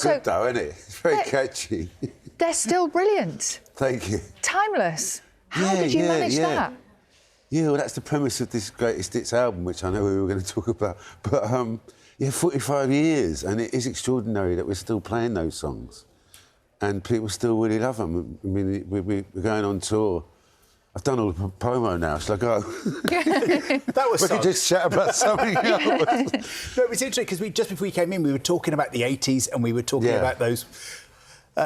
Good though, isn't it? It's very catchy. They're still brilliant. Thank you. Timeless. How did you manage that? Yeah, well, that's the premise of this Greatest Hits album, which I know we were going to talk about. But, yeah, 45 years, and it is extraordinary that we're still playing those songs. And people still really love them. I mean, we're going on tour. I've done all the promo now, shall I go? That was we could just chat about something else. No, it was interesting, because just before you came in, we were talking about the 80s and we were talking about those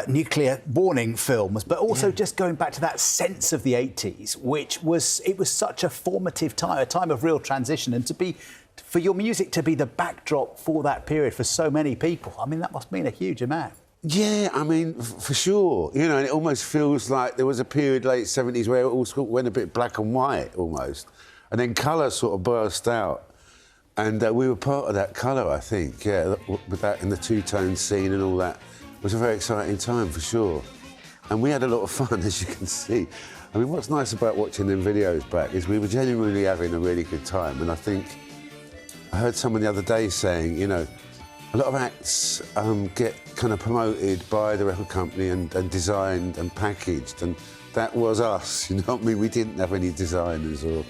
nuclear warning films, but also just going back to that sense of the 80s, which was such a formative time, a time of real transition, and for your music to be the backdrop for that period for so many people, I mean, that must mean a huge amount. Yeah, I mean, for sure. You know, and it almost feels like there was a period, late 70s, where it all sort of went a bit black and white, almost. And then colour sort of burst out. And we were part of that colour, I think, yeah, with that in the two-tone scene and all that. It was a very exciting time, for sure. And we had a lot of fun, as you can see. I mean, what's nice about watching them videos back is we were genuinely having a really good time. And I think I heard someone the other day saying, you know, a lot of acts get kind of promoted by the record company and designed and packaged, and that was us, you know what I mean? We didn't have any designers or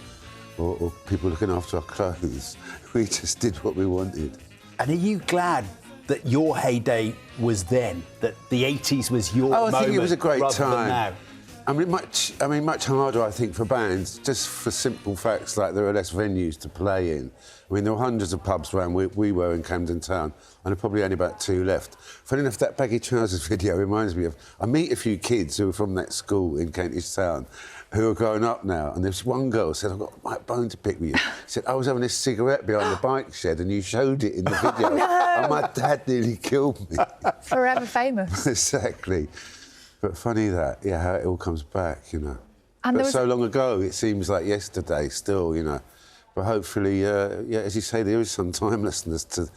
people looking after our clothes. We just did what we wanted. And are you glad that your heyday was then, that the 80s was your moment? I think it was a great time. Now? I mean, much harder, I think, for bands, just for simple facts like there are less venues to play in. I mean, there were hundreds of pubs around we were in Camden Town, and there are probably only about 2 left. Funny enough, that Baggy Trousers video reminds me of... I meet a few kids who are from that school in Kentish Town who are growing up now, and there's one girl said, I've got a bone to pick with you. She said, I was having a cigarette behind the bike shed and you showed it in the video. Oh, no. And my dad nearly killed me. Forever famous. Exactly. But funny that, yeah, how it all comes back, you know. And but so long ago, it seems like yesterday still, you know. But hopefully, yeah, as you say, there is some timelessness to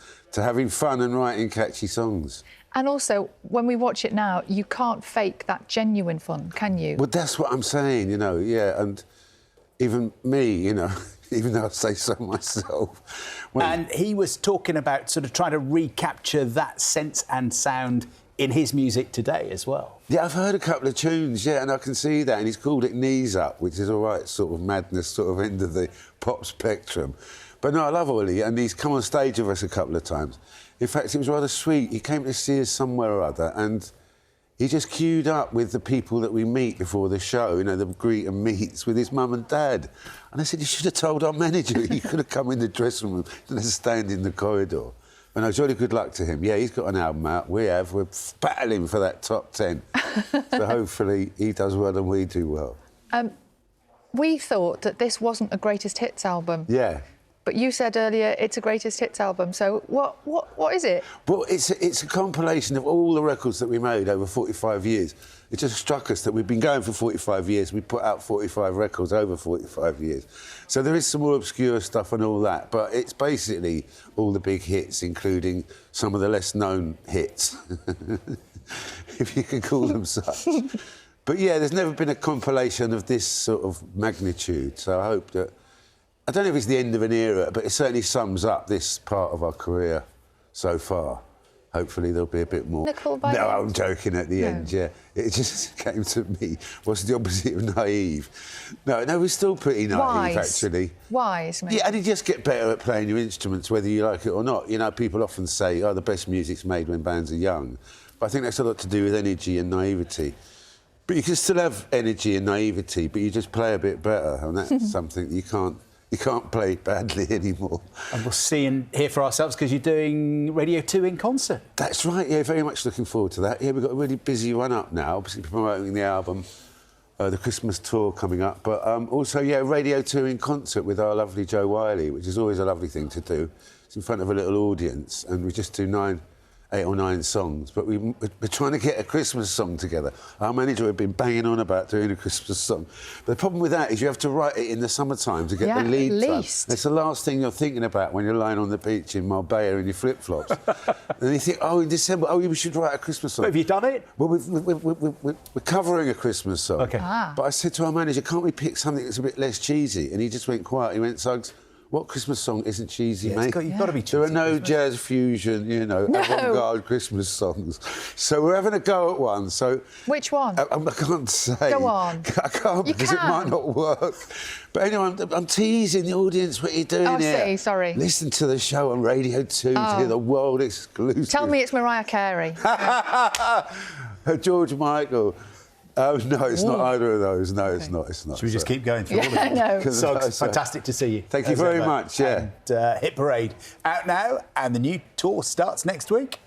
having fun and writing catchy songs. And also, when we watch it now, you can't fake that genuine fun, can you? Well, that's what I'm saying, you know, yeah. And even me, you know, even though I say so myself. And he was talking about sort of trying to recapture that sense and sound in his music today as well. Yeah, I've heard a couple of tunes, yeah, and I can see that. And he's called it Knees Up, which is all right, sort of madness, sort of end of the pop spectrum. But no, I love Ollie, and he's come on stage with us a couple of times. In fact, it was rather sweet. He came to see us somewhere or other, and he just queued up with the people that we meet before the show, you know, the greet and meets with his mum and dad. And I said, you should have told our manager. He could have come in the dressing room and stand in the corridor. And I was really good luck to him. Yeah, he's got an album out. We're battling for that top 10. So hopefully he does well and we do well. We thought that this wasn't a greatest hits album. Yeah. But you said earlier it's a greatest hits album. So what is it? Well, it's a compilation of all the records that we made over 45 years. It just struck us that we've been going for 45 years. We put out 45 records over 45 years. So there is some more obscure stuff and all that, but it's basically all the big hits, including some of the less-known hits, if you can call them such. But, yeah, there's never been a compilation of this sort of magnitude, so I hope that... I don't know if it's the end of an era, but it certainly sums up this part of our career so far. Hopefully there'll be a bit more. No, I'm joking at the end, yeah. It just came to me. What's the opposite of naive? No, we're still pretty naive, actually. Wise, maybe. Yeah, and you just get better at playing your instruments, whether you like it or not. You know, people often say, oh, the best music's made when bands are young. But I think that's a lot to do with energy and naivety. But you can still have energy and naivety, but you just play a bit better, and that's something you can't play badly anymore. And we'll see and hear for ourselves, because you're doing Radio 2 in concert. That's right, yeah, very much looking forward to that. Yeah, we've got a really busy run-up now, obviously promoting the album, the Christmas tour coming up, but also, yeah, Radio 2 in concert with our lovely Jo Wiley, which is always a lovely thing to do. It's in front of a little audience, and we just do 8 or 9 songs, but we're trying to get a Christmas song together. Our manager had been banging on about doing a Christmas song. But the problem with that is you have to write it in the summertime to get the lead time. It's the last thing you're thinking about when you're lying on the beach in Marbella in your flip-flops. And you think, oh, in December, oh, we should write a Christmas song. But have you done it? Well, we're covering a Christmas song. OK. But I said to our manager, can't we pick something that's a bit less cheesy? And he just went quiet. He went, Suggs, what Christmas song isn't cheesy, mate? You've got to be cheesy. There are no jazz fusion, avant-garde Christmas songs. So we're having a go at one. So which one? I can't say. Go on. I can't because it might not work. But anyway, I'm teasing the audience what you're doing here. Oh, sorry. Listen to the show on Radio 2 to hear the world exclusive. Tell me it's Mariah Carey. George Michael. Oh, no, it's not either of those. No, it's not. It's not. Should we just keep going through all of them? No. Suggs, fantastic to see you. Thank you very much, yeah. And Hit Parade out now, and the new tour starts next week.